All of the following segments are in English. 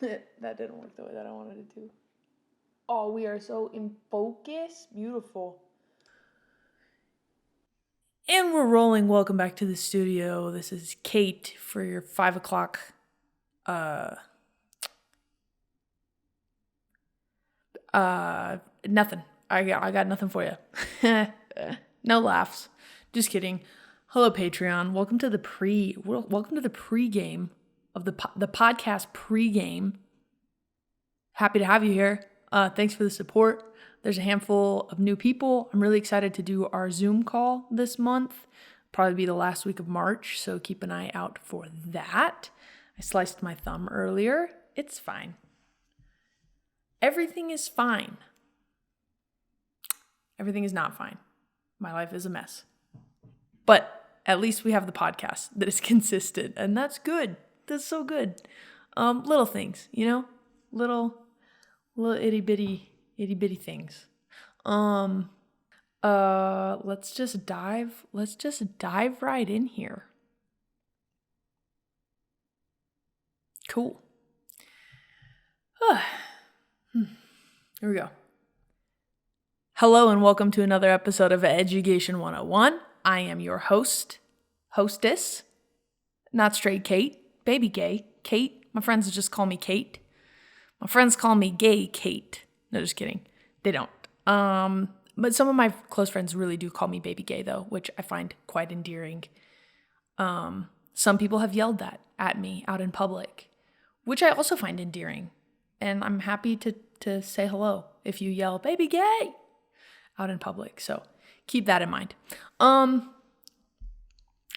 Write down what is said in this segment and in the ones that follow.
That didn't work the way that I wanted it to. Oh, we are so in focus. Beautiful. And we're rolling. Welcome back to the studio. This is Kate for your 5 o'clock. Nothing. I got nothing for you. No laughs. Just kidding. Hello, Patreon. Welcome to the pregame of the podcast pregame. Happy to have you here. Thanks for the support. There's a handful of new people. I'm really excited to do our Zoom call this month. Probably be the last week of March, so keep an eye out for that. I sliced my thumb earlier. It's fine. Everything is fine. Everything is not fine. My life is a mess. But at least we have the podcast that is consistent, and that's good. That's so good. Little things, little itty bitty things. Let's just dive right in here. Cool. Here we go. Hello and welcome to another episode of Education 101. I am your hostess, not straight Kate, baby gay, Kate. My friends just call me Kate. My friends call me gay Kate. No, just kidding. They don't. But some of my close friends really do call me baby gay though, which I find quite endearing. Some people have yelled that at me out in public, which I also find endearing. And I'm happy to say hello if you yell baby gay out in public. So keep that in mind.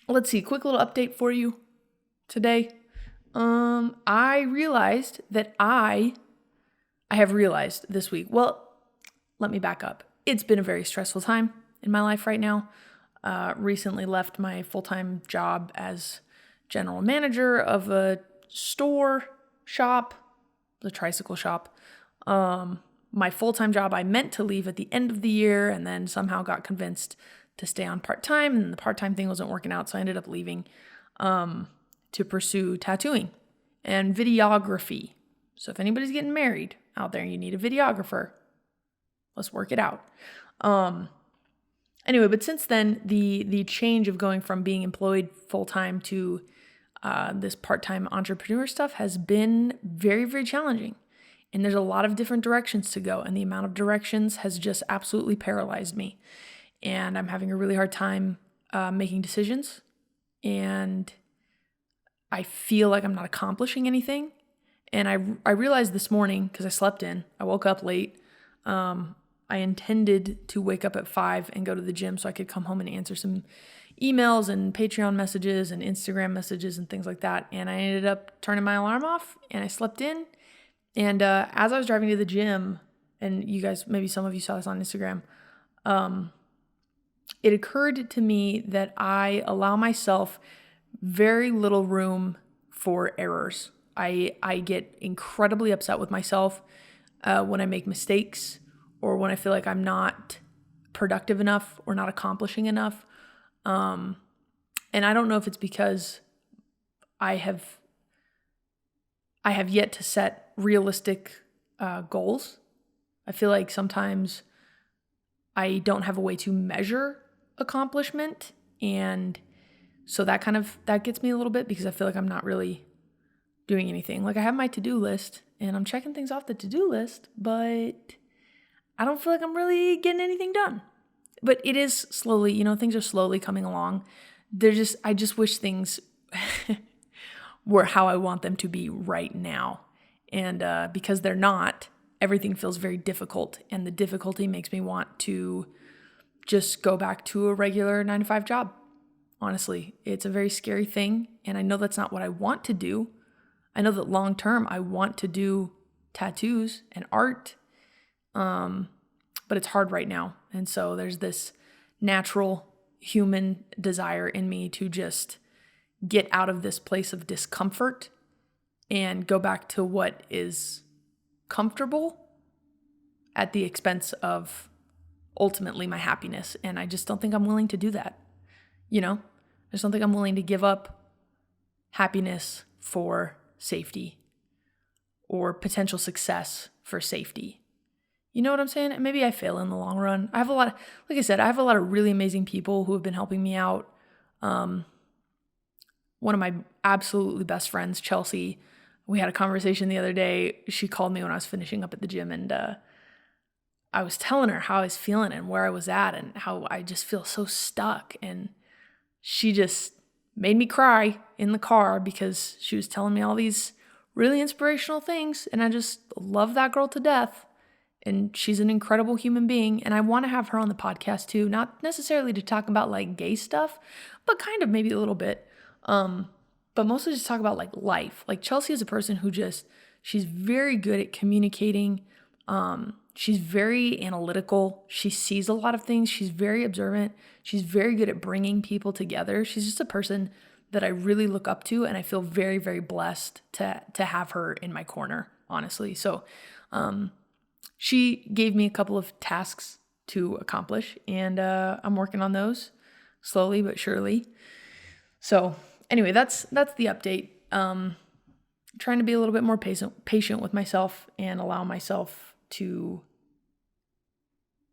Let's see, quick little update for you today. I realized that I have realized this week. Well, let me back up. It's been a very stressful time in my life right now. Recently left my full-time job as general manager of a the tricycle shop. My full-time job I meant to leave at the end of the year and then somehow got convinced to stay on part-time, and the part-time thing wasn't working out, so I ended up leaving to pursue tattooing and videography. So if anybody's getting married out there and you need a videographer, let's work it out. Anyway, but since then, the change of going from being employed full-time to this part-time entrepreneur stuff has been very, very challenging. And there's a lot of different directions to go, and the amount of directions has just absolutely paralyzed me. And I'm having a really hard time making decisions, and I feel like I'm not accomplishing anything. And I realized this morning, because I slept in, I woke up late. I intended to wake up at 5 and go to the gym so I could come home and answer some emails and Patreon messages and Instagram messages and things like that. And I ended up turning my alarm off, and I slept in. And as I was driving to the gym, and you guys, maybe some of you saw this on Instagram, it occurred to me that I allow myself very little room for errors. I get incredibly upset with myself when I make mistakes, or when I feel like I'm not productive enough or not accomplishing enough. And I don't know if it's because I have yet to set realistic goals. I feel like sometimes I don't have a way to measure accomplishment, and so that gets me a little bit, because I feel like I'm not really doing anything. Like, I have my to-do list and I'm checking things off the to-do list, but I don't feel like I'm really getting anything done. But it is slowly, things are slowly coming along. I just wish things were how I want them to be right now. And because they're not, everything feels very difficult. And the difficulty makes me want to just go back to a regular 9-to-5 job. Honestly, it's a very scary thing. And I know that's not what I want to do. I know that long term, I want to do tattoos and art. But it's hard right now. And so there's this natural human desire in me to just get out of this place of discomfort and go back to what is comfortable at the expense of ultimately my happiness. And I just don't think I'm willing to do that. I just don't think I'm willing to give up happiness for safety or potential success for safety. You know what I'm saying? Maybe I fail in the long run. I have a lot, like I said, I have a lot of really amazing people who have been helping me out. One of my absolutely best friends, Chelsea, we had a conversation the other day. She called me when I was finishing up at the gym, and I was telling her how I was feeling and where I was at and how I just feel so stuck. And she just made me cry in the car because she was telling me all these really inspirational things. And I just love that girl to death. And she's an incredible human being. And I want to have her on the podcast too. Not necessarily to talk about like gay stuff, but kind of maybe a little bit. But mostly just talk about like life. Like Chelsea is a person who she's very good at communicating. She's very analytical. She sees a lot of things. She's very observant. She's very good at bringing people together. She's just a person that I really look up to, and I feel very, very blessed to have her in my corner, honestly. So, she gave me a couple of tasks to accomplish, and I'm working on those slowly but surely. So anyway, that's the update. Trying to be a little bit more patient with myself and allow myself to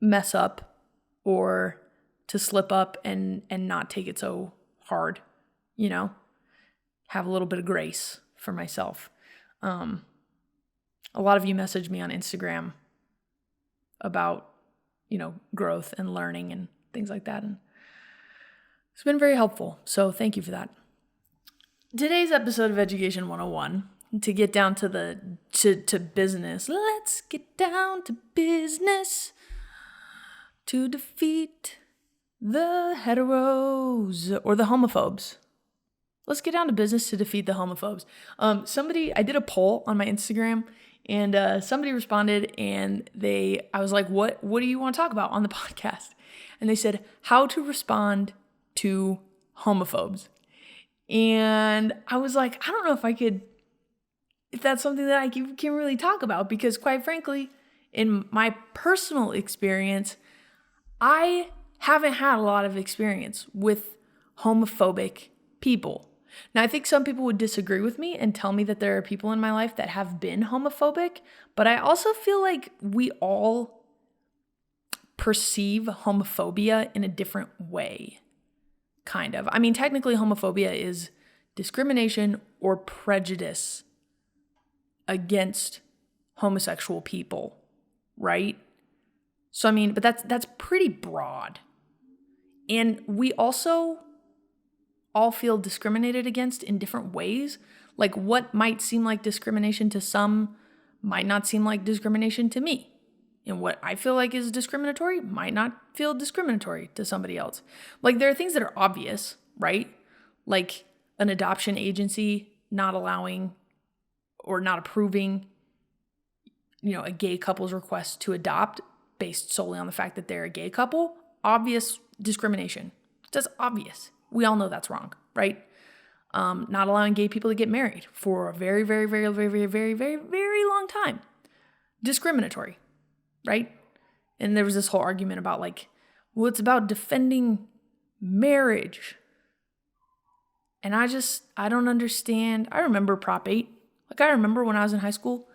mess up or to slip up and not take it so hard, have a little bit of grace for myself. A lot of you messaged me on Instagram about, growth and learning and things like that. And it's been very helpful. So thank you for that. Today's episode of Education 101, to get down to to business. Let's get down to business to defeat the heteros or the homophobes. Let's get down to business to defeat the homophobes. I did a poll on my Instagram, and somebody responded, and I was like, what do you want to talk about on the podcast? And they said, how to respond to homophobes. And I was like, I don't know if that's something that I can really talk about, because quite frankly, in my personal experience, I haven't had a lot of experience with homophobic people. Now, I think some people would disagree with me and tell me that there are people in my life that have been homophobic, but I also feel like we all perceive homophobia in a different way, kind of. I mean, technically, homophobia is discrimination or prejudice against homosexual people, right? So, I mean, but that's pretty broad. And we also all feel discriminated against in different ways. Like what might seem like discrimination to some might not seem like discrimination to me. And what I feel like is discriminatory might not feel discriminatory to somebody else. Like there are things that are obvious, right? Like an adoption agency not allowing or not approving, a gay couple's request to adopt based solely on the fact that they're a gay couple. Obvious discrimination. That's obvious. We all know that's wrong, right? Not allowing gay people to get married for a very, very, very, very, very, very, very, very long time. Discriminatory, right? And there was this whole argument about it's about defending marriage. And I don't understand. I remember Prop 8. I remember when I was in high school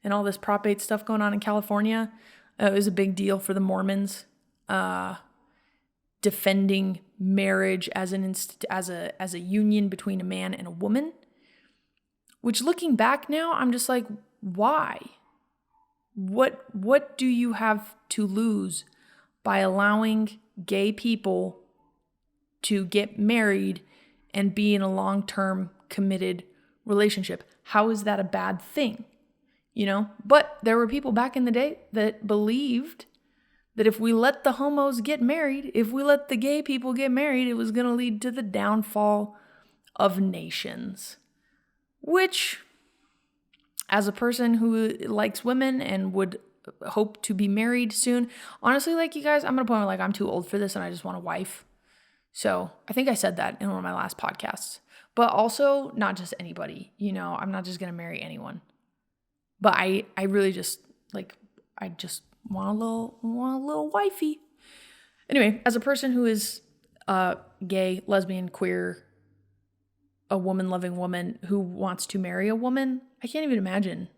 and all this Prop 8 stuff going on in California. It was a big deal for the Mormons. Defending marriage as a union between a man and a woman, which looking back now, I'm just like, why? What do you have to lose by allowing gay people to get married and be in a long-term committed relationship? How is that a bad thing? But there were people back in the day that believed that if we let the homos get married, if we let the gay people get married, it was going to lead to the downfall of nations. Which, as a person who likes women and would hope to be married soon, honestly, you guys, I'm at a point where I'm too old for this and I just want a wife. So I think I said that in one of my last podcasts. But also not just anybody, I'm not just going to marry anyone. But I really just I just want a little wifey. Anyway, as a person who is gay, lesbian, queer, a woman-loving woman who wants to marry a woman, I can't even imagine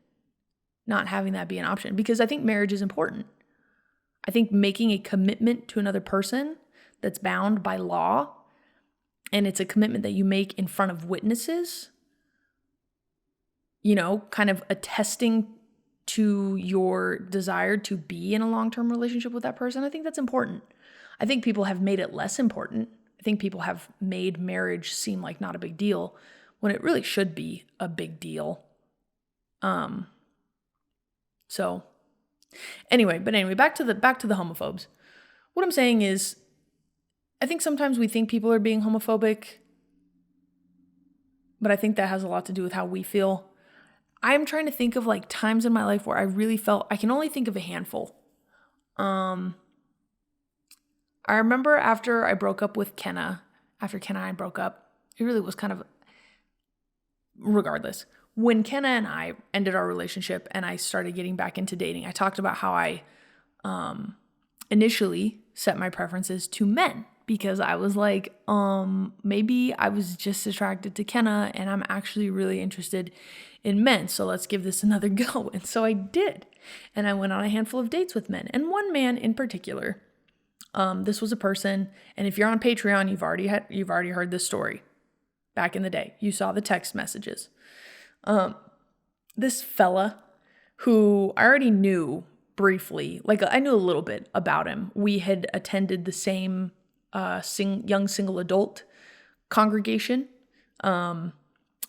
not having that be an option, because I think marriage is important. I think making a commitment to another person that's bound by law, and it's a commitment that you make in front of witnesses, kind of attesting to your desire to be in a long-term relationship with that person, I think that's important. I think people have made it less important. I think people have made marriage seem like not a big deal when it really should be a big deal. So anyway, back to the homophobes. What I'm saying is, I think sometimes we think people are being homophobic, but I think that has a lot to do with how we feel. I'm trying to think of like times in my life where I really felt, I can only think of a handful. I remember after I broke up with Kenna, after Kenna and I broke up, it really was kind of, regardless. When Kenna and I ended our relationship and I started getting back into dating, I talked about how I initially set my preferences to men, because I was like, maybe I was just attracted to Kenna and I'm actually really interested in men. So let's give this another go. And so I did. And I went on a handful of dates with men. And one man in particular, this was a person, and if you're on Patreon, you've already heard this story. Back in the day, you saw the text messages. This fella who I already knew briefly, like I knew a little bit about him. We had attended the same young single adult congregation.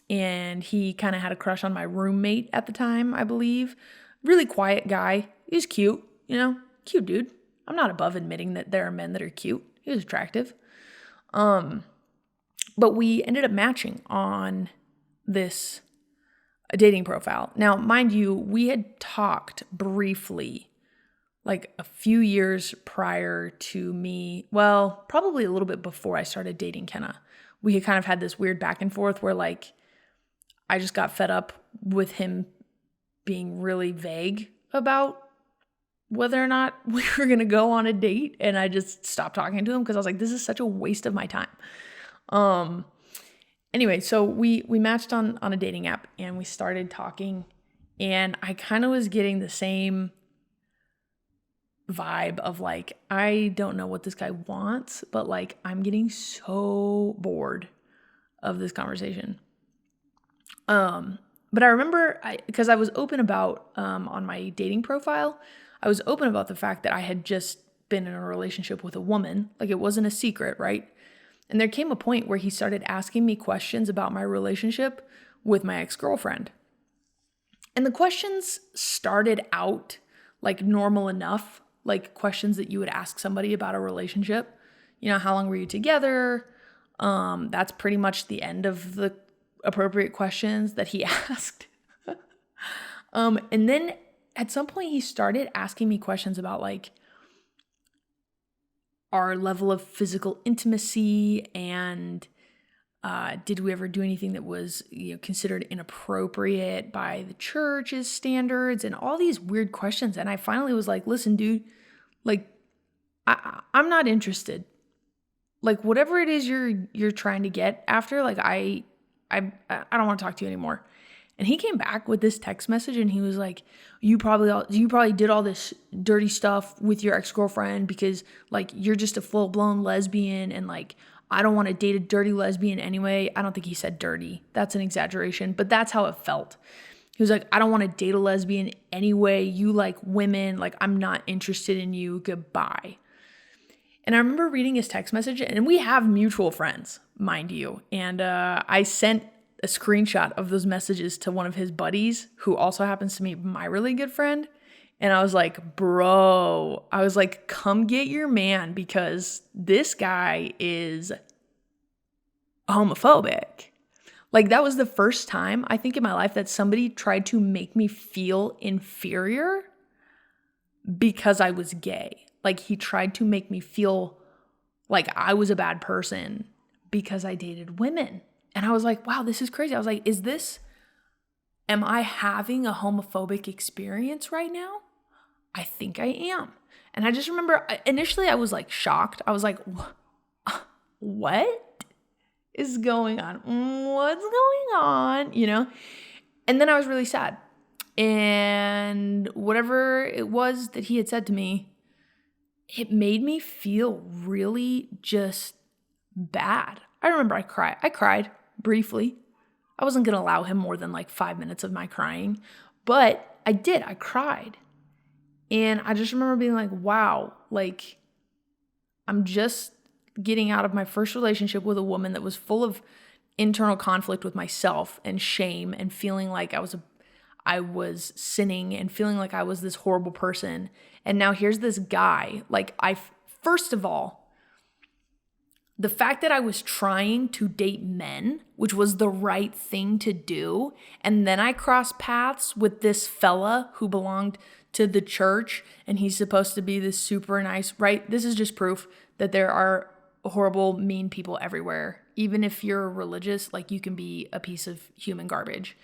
And he kind of had a crush on my roommate at the time, I believe. Really quiet guy. He's cute, cute dude. I'm not above admitting that there are men that are cute. He was attractive. But we ended up matching on this dating profile. Now, mind you, we had talked briefly like a few years prior to me, well, probably a little bit before I started dating Kenna. We had kind of had this weird back and forth where like I just got fed up with him being really vague about whether or not we were going to go on a date. And I just stopped talking to him because I was like, this is such a waste of my time. Anyway, so we matched on a dating app and we started talking, and I kind of was getting the same vibe of like, I don't know what this guy wants, but like I'm getting so bored of this conversation. But I remember because I was open about, on my dating profile, I was open about the fact that I had just been in a relationship with a woman. Like it wasn't a secret, right? And there came a point where he started asking me questions about my relationship with my ex-girlfriend. And the questions started out like normal enough, like questions that you would ask somebody about a relationship. How long were you together? That's pretty much the end of the appropriate questions that he asked. And then at some point he started asking me questions about like our level of physical intimacy and did we ever do anything that was considered inappropriate by the church's standards, and all these weird questions. And I finally was like, listen, dude, like I'm not interested. Like whatever it is you're trying to get after, like I don't want to talk to you anymore. And he came back with this text message and he was like, you probably did all this dirty stuff with your ex-girlfriend because like you're just a full-blown lesbian, and like I don't want to date a dirty lesbian anyway. I don't think he said dirty. That's an exaggeration, but that's how it felt. He was like, I don't want to date a lesbian anyway. You like women. Like I'm not interested in you. Goodbye. And I remember reading his text message, and we have mutual friends, mind you. And I sent a screenshot of those messages to one of his buddies who also happens to be my really good friend. And I was like, bro, come get your man, because this guy is homophobic. Like that was the first time I think in my life that somebody tried to make me feel inferior because I was gay. Like he tried to make me feel like I was a bad person because I dated women. And I was like, wow, this is crazy. I was like, am I having a homophobic experience right now? I think I am. And I just remember initially I was like shocked. I was like, what is going on? What's going on? And then I was really sad And whatever it was that he had said to me, it made me feel really just bad. I remember I cried briefly. I wasn't going to allow him more than like 5 minutes of my crying, but I did. I cried. And I just remember being like, wow, like I'm just getting out of my first relationship with a woman that was full of internal conflict with myself and shame and feeling like I was sinning and feeling like I was this horrible person. And now here's this guy. Like first of all, the fact that I was trying to date men, which was the right thing to do, and then I crossed paths with this fella who belonged to the church and he's supposed to be this super nice, right? This is just proof that there are horrible, mean people everywhere. Even if you're religious, like you can be a piece of human garbage.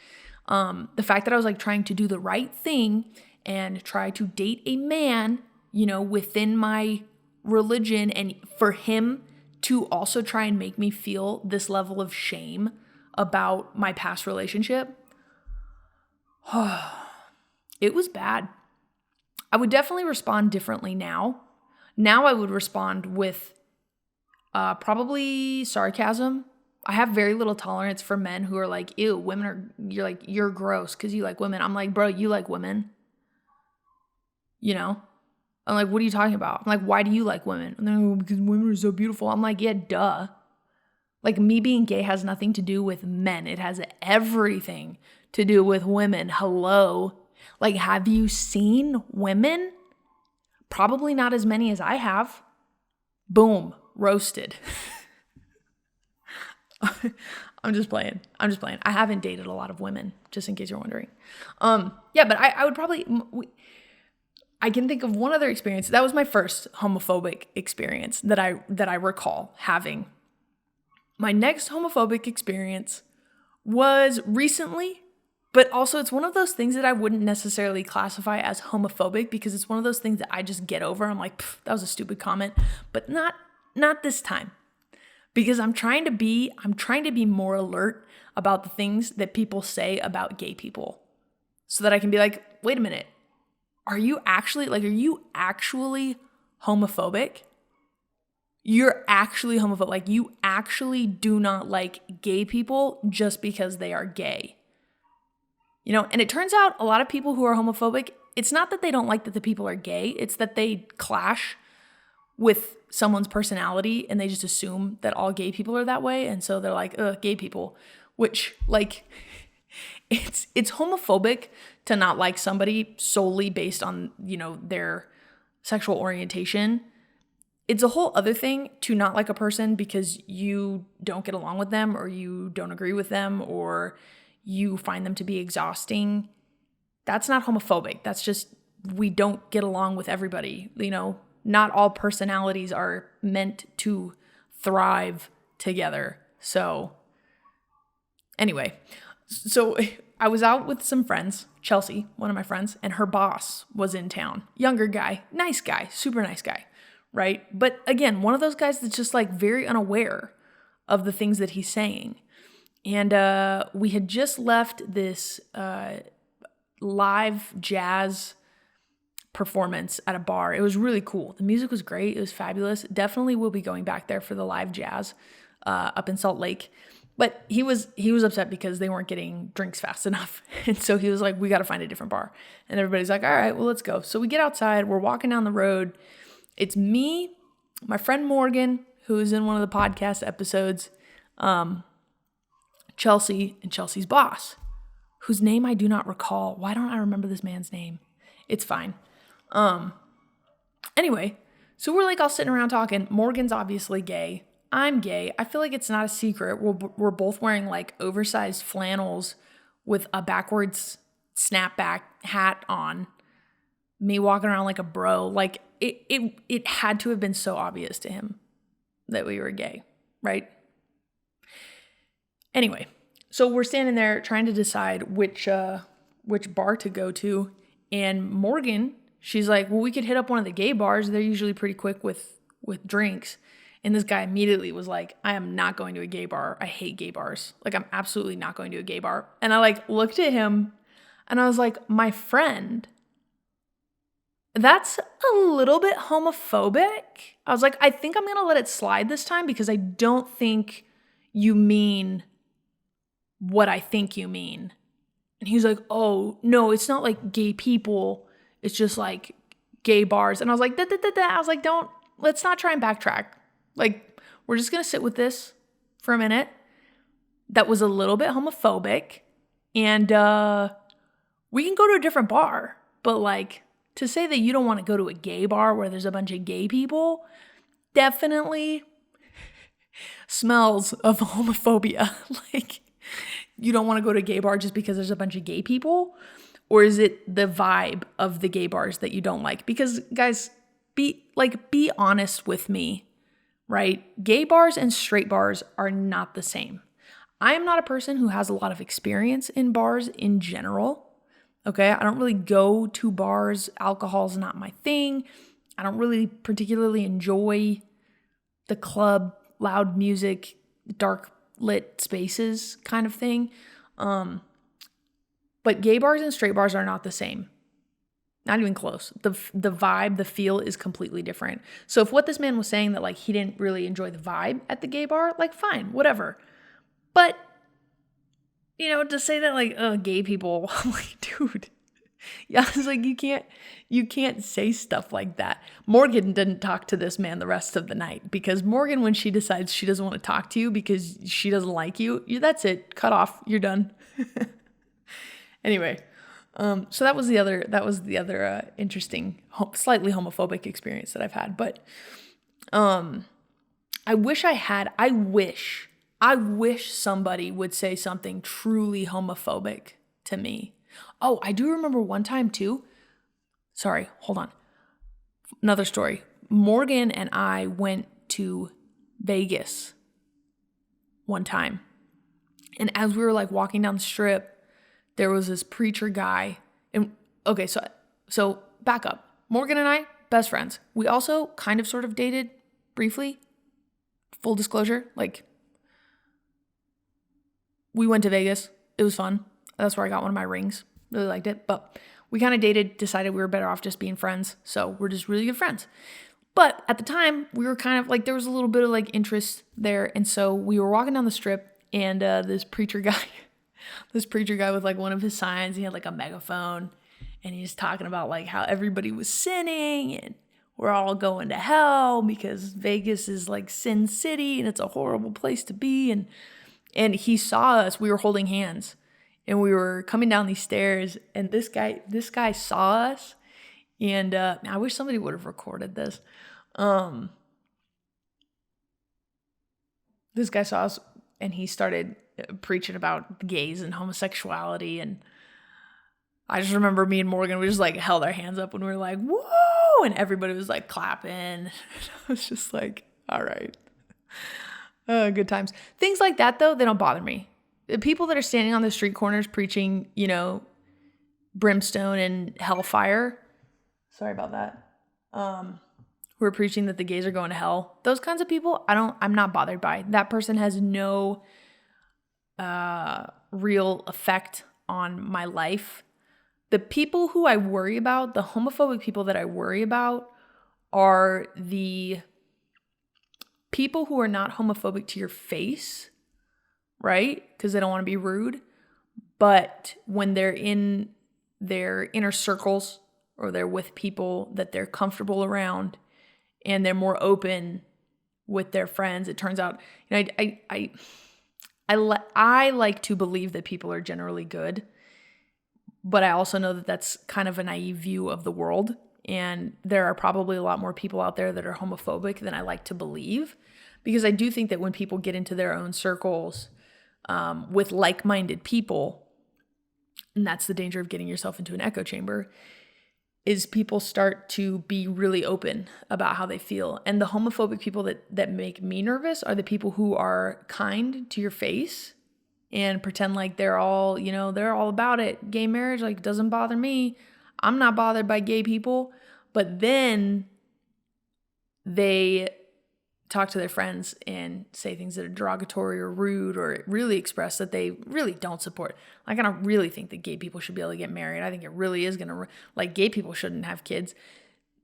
The fact that I was like trying to do the right thing and try to date a man, within my religion, and for him to also try and make me feel this level of shame about my past relationship, it was bad. I would definitely respond differently now. Now I would respond with probably sarcasm. I have very little tolerance for men who are like, ew, you're gross because you like women. I'm like, bro, you like women. I'm like, what are you talking about? I'm like, why do you like women? And they're like, because women are so beautiful. I'm like, yeah, duh. Like, me being gay has nothing to do with men. It has everything to do with women. Hello. Like, have you seen women? Probably not as many as I have. Boom. Roasted. I'm just playing. I haven't dated a lot of women, just in case you're wondering. Yeah, but I would probably... I can think of one other experience. That was my first homophobic experience that I recall having. My next homophobic experience was recently, but also it's one of those things that I wouldn't necessarily classify as homophobic because it's one of those things that I just get over. I'm like, that was a stupid comment, but not this time. Because I'm trying to be more alert about the things that people say about gay people so that I can be like, wait a minute. Are you actually homophobic? You're actually homophobic. Like, you actually do not like gay people just because they are gay. And it turns out a lot of people who are homophobic, it's not that they don't like that the people are gay. It's that they clash with someone's personality and they just assume that all gay people are that way. And so they're like, gay people, which like... It's homophobic to not like somebody solely based on, their sexual orientation. It's a whole other thing to not like a person because you don't get along with them or you don't agree with them or you find them to be exhausting. That's not homophobic. That's just we don't get along with everybody. Not all personalities are meant to thrive together. So anyway, so I was out with some friends, Chelsea, one of my friends, and her boss was in town. Younger guy, nice guy, super nice guy, right? But again, one of those guys that's just like very unaware of the things that he's saying. And we had just left this live jazz performance at a bar. It was really cool. The music was great. It was fabulous. Definitely will be going back there for the live jazz up in Salt Lake. But he was upset because they weren't getting drinks fast enough. And so he was like, we got to find a different bar. And everybody's like, all right, well, let's go. So we get outside. We're walking down the road. It's me, my friend Morgan, who is in one of the podcast episodes, Chelsea, and Chelsea's boss, whose name I do not recall. Why don't I remember this man's name? It's fine. Anyway, so we're like all sitting around talking. Morgan's obviously gay. I'm gay. I feel like it's not a secret. We're both wearing like oversized flannels with a backwards snapback hat on. Me walking around like a bro. Like it had to have been so obvious to him that we were gay, right? Anyway, so we're standing there trying to decide which bar to go to, and Morgan, she's like, well, we could hit up one of the gay bars. They're usually pretty quick with drinks. And this guy immediately was like, I am not going to a gay bar. I hate gay bars. Like, I'm absolutely not going to a gay bar. And I like looked at him And I was like, my friend, that's a little bit homophobic. I was like, I think I'm going to let it slide this time because I don't think you mean what I think you mean. And he was like, oh, no, it's not like gay people. It's just like gay bars. And I was like, I was like, let's not try and backtrack. Like, we're just going to sit with this for a minute. That was a little bit homophobic. And we can go to a different bar. But like, to say that you don't want to go to a gay bar where there's a bunch of gay people definitely smells of homophobia. Like, you don't want to go to a gay bar just because there's a bunch of gay people? Or is it the vibe of the gay bars that you don't like? Because guys, be honest with me, right? Gay bars and straight bars are not the same. I am not a person who has a lot of experience in bars in general. Okay, I don't really go to bars. Alcohol's not my thing. I don't really particularly enjoy the club, loud music, dark lit spaces kind of thing. But gay bars and straight bars are not the same. Not even close. The vibe, the feel is completely different. So if what this man was saying that like he didn't really enjoy the vibe at the gay bar, like fine, whatever. But you know, to say that like, gay people, I'm like, dude, yeah, it's like you can't say stuff like that. Morgan didn't talk to this man the rest of the night because Morgan, when she decides she doesn't want to talk to you because she doesn't like you, that's it, cut off, you're done. Anyway, so that was the other interesting, slightly homophobic experience that I've had. But I wish somebody would say something truly homophobic to me. Oh, I do remember one time too. Sorry, hold on. Another story. Morgan and I went to Vegas one time. And as we were like walking down the strip, there was this preacher guy. And okay, so back up. Morgan and I, best friends. We also kind of sort of dated briefly. Full disclosure, like we went to Vegas. It was fun. That's where I got one of my rings. Really liked it. But we kind of dated, decided we were better off just being friends. So we're just really good friends. But at the time, we were kind of like, there was a little bit of like interest there. And so we were walking down the strip and this preacher guy with like one of his signs, he had like a megaphone and he's talking about like how everybody was sinning and we're all going to hell because Vegas is like Sin City and it's a horrible place to be. And he saw us, we were holding hands and we were coming down these stairs and this guy saw us and I wish somebody would have recorded this. This guy saw us and he started preaching about gays and homosexuality. And I just remember me and Morgan, we just like held our hands up when we were like, whoa, and everybody was like clapping. I was just like, all right. Good times. Things like that though, they don't bother me. The people that are standing on the street corners preaching, you know, brimstone and hellfire. Sorry about that. Who are preaching that the gays are going to hell. Those kinds of people, I'm not bothered by. That person has no real effect on my life. The people who I worry about, the homophobic people that I worry about, are the people who are not homophobic to your face, right? Because they don't want to be rude. But when they're in their inner circles or they're with people that they're comfortable around and they're more open with their friends, it turns out, you know, I like to believe that people are generally good, but I also know that that's kind of a naive view of the world. And there are probably a lot more people out there that are homophobic than I like to believe, because I do think that when people get into their own circles with like-minded people, and that's the danger of getting yourself into an echo chamber, is people start to be really open about how they feel. And the homophobic people that make me nervous are the people who are kind to your face and pretend like they're all about it. Gay marriage, like, doesn't bother me. I'm not bothered by gay people. But then they talk to their friends and say things that are derogatory or rude or really express that they really don't support. Like, I don't really think that gay people should be able to get married. I think it really is going to, like, gay people shouldn't have kids.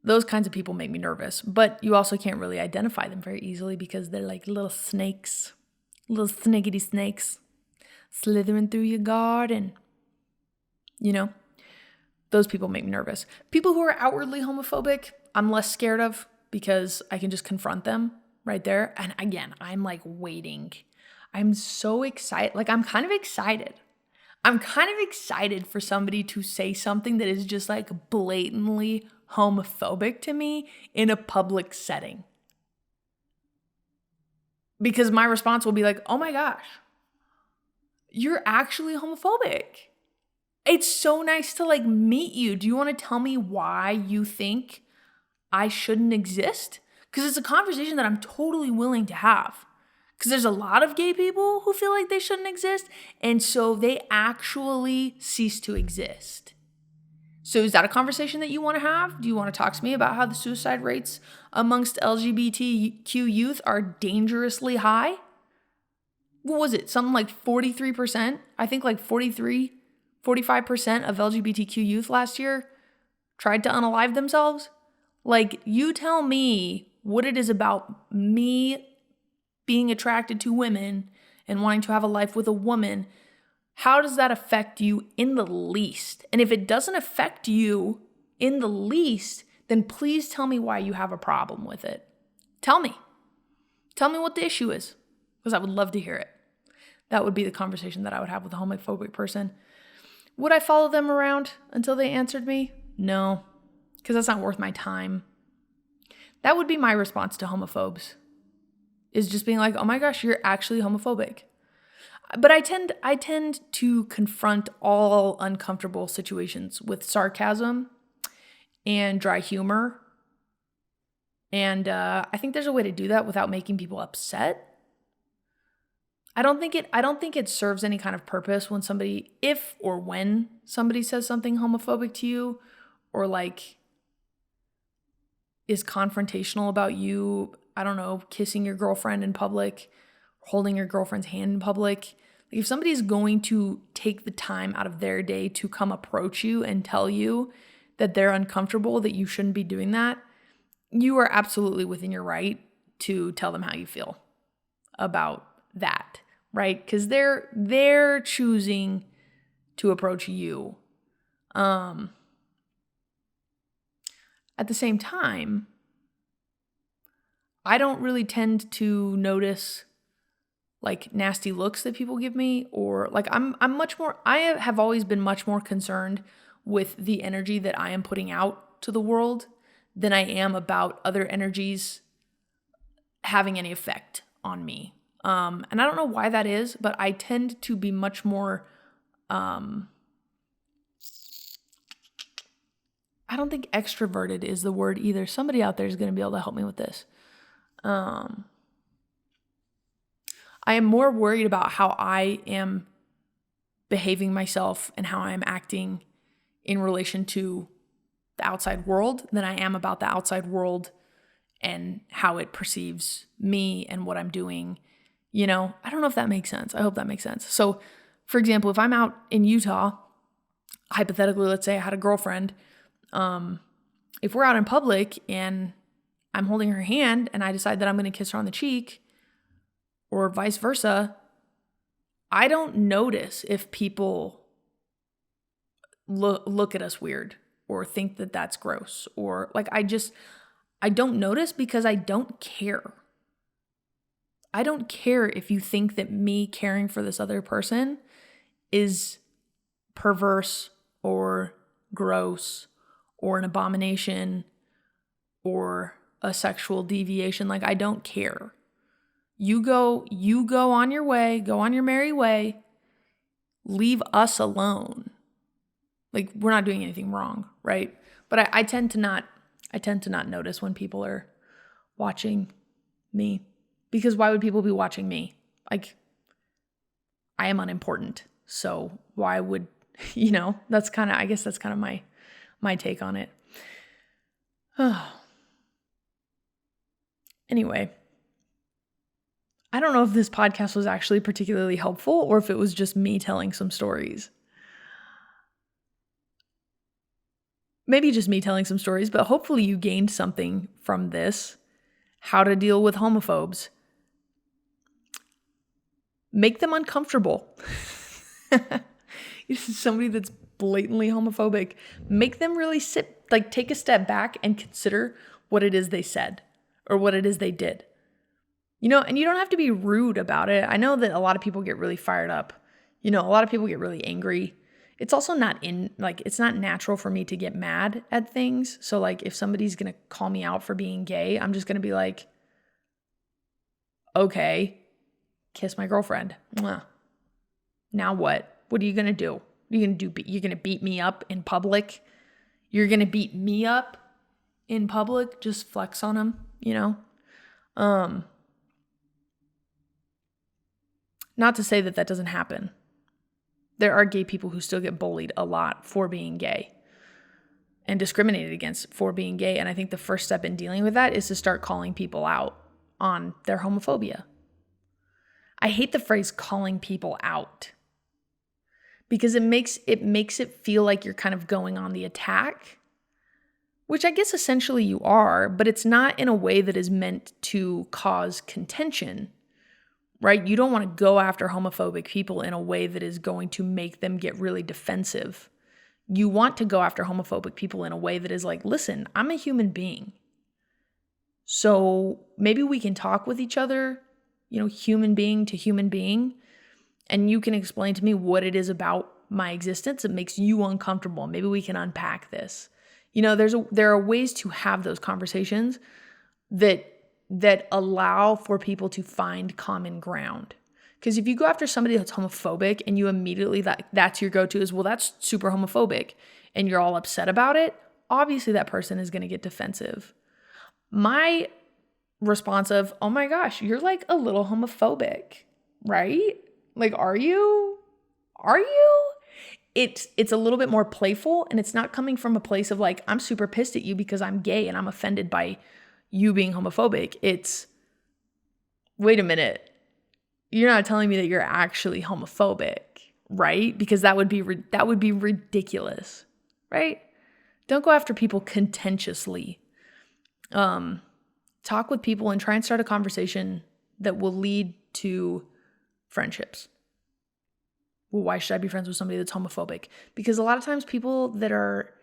Those kinds of people make me nervous. But you also can't really identify them very easily because they're like little snakes, little snaggity snakes slithering through your garden. You know, those people make me nervous. People who are outwardly homophobic, I'm less scared of because I can just confront them right there. And again, I'm like waiting. I'm so excited. Like, I'm kind of excited. I'm kind of excited for somebody to say something that is just like blatantly homophobic to me in a public setting. Because my response will be like, oh my gosh, you're actually homophobic. It's so nice to like meet you. Do you want to tell me why you think I shouldn't exist? Because it's a conversation that I'm totally willing to have. Because there's a lot of gay people who feel like they shouldn't exist, and so they actually cease to exist. So is that a conversation that you want to have? Do you want to talk to me about how the suicide rates amongst LGBTQ youth are dangerously high? What was it? Something like 43%? I think like 45% of LGBTQ youth last year tried to unalive themselves. Like, you tell me what it is about me being attracted to women and wanting to have a life with a woman. How does that affect you in the least? And if it doesn't affect you in the least, then please tell me why you have a problem with it. Tell me. Tell me what the issue is, because I would love to hear it. That would be the conversation that I would have with a homophobic person. Would I follow them around until they answered me? No, because that's not worth my time. That would be my response to homophobes, is just being like, oh my gosh, you're actually homophobic. But I tend to confront all uncomfortable situations with sarcasm and dry humor. And I think there's a way to do that without making people upset. I don't think it serves any kind of purpose when somebody, if or when somebody says something homophobic to you, or like is confrontational about you, I don't know, kissing your girlfriend in public, holding your girlfriend's hand in public. Like, if somebody's going to take the time out of their day to come approach you and tell you that they're uncomfortable, that you shouldn't be doing that, you are absolutely within your right to tell them how you feel about that, right? Because they're choosing to approach you. At the same time, I don't really tend to notice like nasty looks that people give me, or like I have always been much more concerned with the energy that I am putting out to the world than I am about other energies having any effect on me. And I don't know why that is, but I tend to be much more, I don't think extroverted is the word either. Somebody out there is going to be able to help me with this. I am more worried about how I am behaving myself and how I am acting in relation to the outside world than I am about the outside world and how it perceives me and what I'm doing. You know, I don't know if that makes sense. I hope that makes sense. So, for example, if I'm out in Utah, hypothetically, let's say I had a girlfriend, if we're out in public and I'm holding her hand and I decide that I'm going to kiss her on the cheek, or vice versa, I don't notice if people look at us weird or think that that's gross, or like I don't notice because I don't care. I don't care if you think that me caring for this other person is perverse or gross or an abomination or a sexual deviation. Like, I don't care. You go on your way, go on your merry way, leave us alone. Like, we're not doing anything wrong, right? But I tend to not notice when people are watching me, because why would people be watching me? Like, I am unimportant. So why would, I guess that's kind of my take on it. Anyway, I don't know if this podcast was actually particularly helpful or if it was just me telling some stories. Maybe just me telling some stories, but hopefully you gained something from this. How to deal with homophobes. Make them uncomfortable. This is somebody that's blatantly homophobic. Make them really take a step back and consider what it is they said or what it is they did. And you don't have to be rude about it. I know that a lot of people get really fired up. A lot of people get really angry. It's also it's not natural for me to get mad at things. So if somebody's going to call me out for being gay, I'm just going to be like, okay, kiss my girlfriend. Mwah. Now what? What are you going to do? You're going to beat me up in public? You're going to beat me up in public? Just flex on them, Not to say that doesn't happen. There are gay people who still get bullied a lot for being gay and discriminated against for being gay. And I think the first step in dealing with that is to start calling people out on their homophobia. I hate the phrase calling people out because it makes it feel like you're kind of going on the attack, which I guess essentially you are, but it's not in a way that is meant to cause contention. Right? You don't want to go after homophobic people in a way that is going to make them get really defensive. You want to go after homophobic people in a way that is like, listen, I'm a human being. So maybe we can talk with each other, human being to human being, and you can explain to me what it is about my existence that makes you uncomfortable. Maybe we can unpack this. There are ways to have those conversations that allow for people to find common ground. Because if you go after somebody that's homophobic and you immediately, that's your go-to is, well, that's super homophobic, and you're all upset about it, obviously that person is going to get defensive. My response of, oh my gosh, you're like a little homophobic, right? Are you? Are you? It's a little bit more playful, and it's not coming from a place of I'm super pissed at you because I'm gay and I'm offended by you being homophobic. It's, wait a minute, you're not telling me that you're actually homophobic, right? Because that would be ridiculous, right? Don't go after people contentiously. Talk with people and try and start a conversation that will lead to friendships. Well, why should I be friends with somebody that's homophobic? Because a lot of times people that are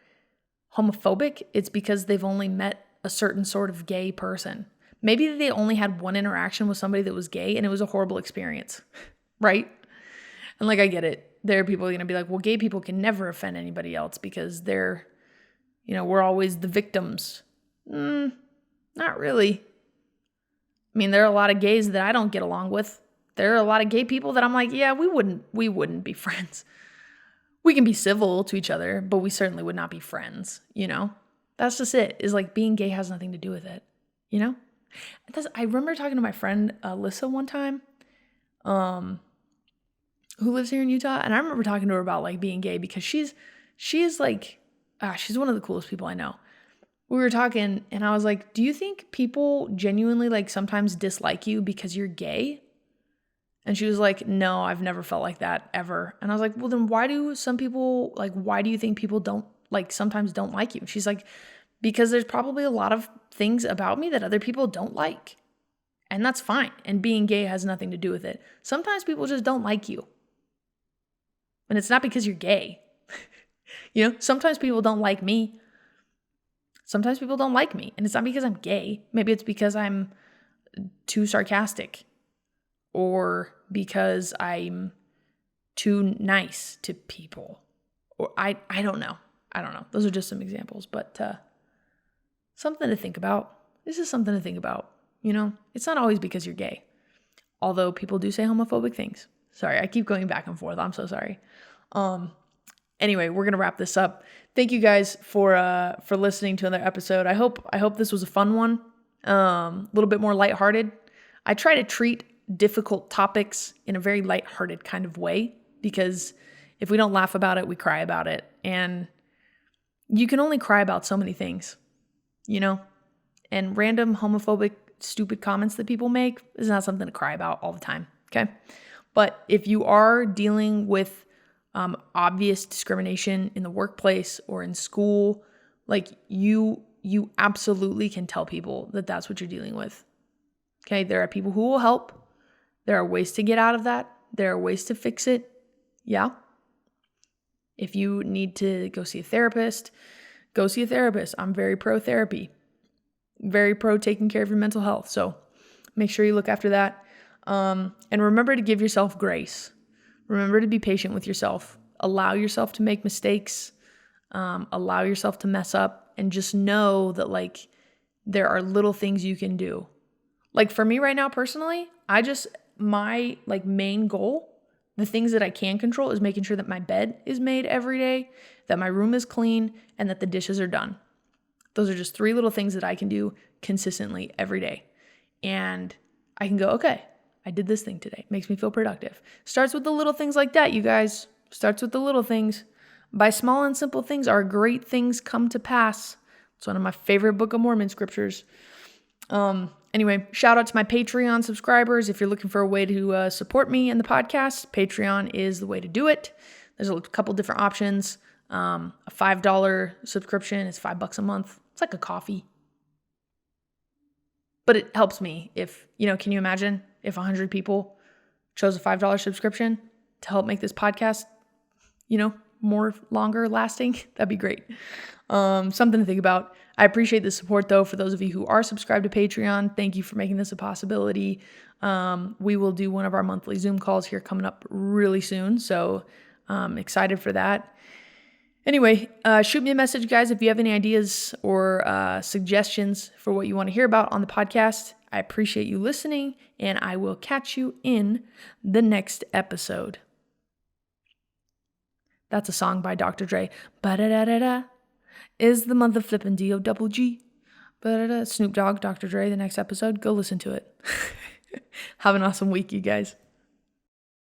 homophobic, it's because they've only met a certain sort of gay person. Maybe they only had one interaction with somebody that was gay and it was a horrible experience, right? And I get it. There are people going to be like, well, gay people can never offend anybody else because they're, we're always the victims. Not really. I mean, there are a lot of gays that I don't get along with. There are a lot of gay people that I'm like, yeah, we wouldn't be friends. We can be civil to each other, but we certainly would not be friends, That's just it, is being gay has nothing to do with it, I remember talking to my friend Alyssa one time, who lives here in Utah, and I remember talking to her about being gay because she's one of the coolest people I know. We were talking and I was like, do you think people genuinely sometimes dislike you because you're gay? And she was like, no, I've never felt like that ever. And I was like, well, then why do some people, why do you think people don't, sometimes don't like you? And she's like, because there's probably a lot of things about me that other people don't like. And that's fine. And being gay has nothing to do with it. Sometimes people just don't like you. And it's not because you're gay. Sometimes people don't like me. Sometimes people don't like me. And it's not because I'm gay. Maybe it's because I'm too sarcastic. Or because I'm too nice to people. Or I don't know. Those are just some examples. But something to think about. This is something to think about. It's not always because you're gay. Although people do say homophobic things. Sorry, I keep going back and forth. I'm so sorry. Anyway, we're gonna wrap this up. Thank you guys for listening to another episode. I hope this was a fun one. A little bit more lighthearted. I try to treat difficult topics in a very lighthearted kind of way because if we don't laugh about it, we cry about it. And you can only cry about so many things, and random homophobic stupid comments that people make is not something to cry about all the time, okay? But if you are dealing with obvious discrimination in the workplace or in school, like you absolutely can tell people that that's what you're dealing with. Okay, there are people who will help. There are ways to get out of that. There are ways to fix it. Yeah. If you need to go see a therapist, go see a therapist. I'm very pro therapy, very pro taking care of your mental health. So make sure you look after that. And remember to give yourself grace. Remember to be patient with yourself. Allow yourself to make mistakes. Allow yourself to mess up, and just know that like there are little things you can do. Like for me right now personally, my like main goal, the things that I can control, is making sure that my bed is made every day, that my room is clean, and that the dishes are done. Those are just 3 little things that I can do consistently every day. And I can go, okay, I did this thing today. Makes me feel productive. Starts with the little things like that, you guys. Starts with the little things. By small and simple things, our great things come to pass. It's one of my favorite Book of Mormon scriptures. Anyway, shout out to my Patreon subscribers. If you're looking for a way to support me and the podcast, Patreon is the way to do it. There's a couple different options. A $5 subscription is $5 a month. It's like a coffee. But it helps me if, can you imagine if 100 people chose a $5 subscription to help make this podcast, more longer lasting? That'd be great. Something to think about. I appreciate the support though. For those of you who are subscribed to Patreon, thank you for making this a possibility. We will do one of our monthly Zoom calls here coming up really soon. So I'm excited for that. Anyway, shoot me a message, guys, if you have any ideas or suggestions for what you want to hear about on the podcast. I appreciate you listening, and I will catch you in the next episode. That's a song by Dr. Dre. Ba-da-da-da-da is the month of flippin' D-O-double-G. Ba-da-da. Snoop Dogg, Dr. Dre, the next episode. Go listen to it. Have an awesome week, you guys.